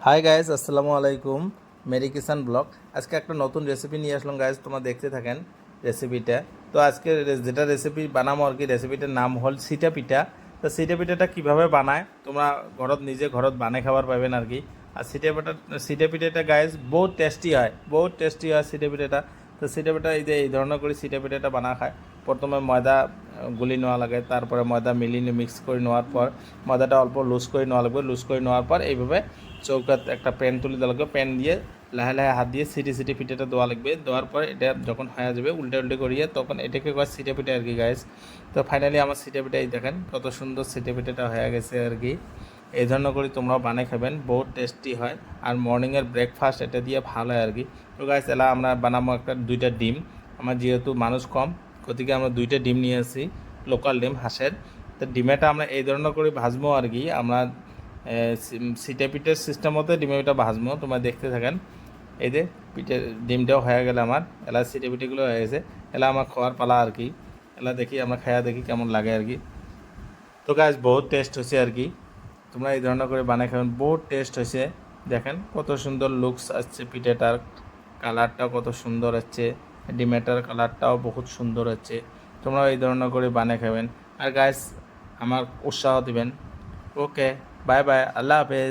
Hi guys, আসসালামু আলাইকুম। Mary কিষান blog. আজকে একটা নতুন রেসিপি নিয়ে আসলাম গাইজ, তোমরা দেখতে থাকেন রেসিপিটা। তো আজকে যেটা রেসিপি বানাবো আর কি, রেসিপিটার নাম হল সিটা পিঠা। তো সিটা পিঠাটা কীভাবে বানায় তোমরা ঘরত বানাই খাবার পাবেন আর কি। আর সিটা পিঠাটা গাইজ বহুত টেস্টি হয় সিটা পিঠাটা। তো সিটা পিঠা এই ধরনের করে সিটা পিঠাটা বানা খায়। প্রথমে ময়দা গুলি নেওয়া লাগে, তারপরে ময়দা মিক্স করে নেওয়ার পর ময়দাটা অল্প লুজ করে নেওয়া লাগবে। লুজ করে নেওয়ার পর এইভাবে চৌকাত একটা প্যান তুলে দেওয়া লাগবে। প্যান দিয়ে লাহে লাহে হাত দিয়ে সিটি পিঠাটা দেওয়া লাগবে। দেওয়ার পর এটা যখন হয়ে যাবে উল্টে করিয়ে তখন এটাকে কয় সিটে পিঠা আর কি গাইজ। তো ফাইনালি আমার সিটে পিঠা দেখেন কত সুন্দর সিটে পিঠাটা হয়ে গেছে আর কি। এই ধরনের করে তোমরাও বানিয়ে খাবেন, বহুত টেস্টি হয়। আর মর্নিংয়ের ব্রেকফাস্ট এটা দিয়ে ভালো হয় আর কি। তো গাইজ এলা আমরা বানাবো দুইটা ডিম। আমার যেহেতু মানুষ কম, গতিকে আমরা দুইটা ডিম নিয়ে আসি, লোকাল ডিম হাঁসের। তো ডিমেটা আমরা এই ধরনের করে ভাজবো আর কি। আমরা সিটে পিঠের সিস্টেম মতো ডিমটা ভাজবো, তোমরা দেখতে থাকেন। এই যে ডিমটাও হয়ে গেলে আমার এলা সিটে পিঠেগুলো হয়ে গেছে। এলা আমার খাওয়ার পালা আর কি। এলা দেখি আমরা খাইয়া দেখি কেমন লাগে আর কি। তো গাছ বহুত টেস্ট হয়েছে আর কি। তোমরা এই ধরনের করে বানাই খাবেন, বহুত টেস্ট হয়েছে। দেখেন কত সুন্দর লুকস আসছে পিঠেটার, কালারটাও কত সুন্দর হচ্ছে, ডিমেটার কালারটাও বহুত সুন্দর হচ্ছে। তোমরা এই ধরনের করে বানিয়ে খাবেন আর গাইস আমার উৎসাহ দিবেন। ওকে, বাই বাই, আল্লাহ হাফেজ।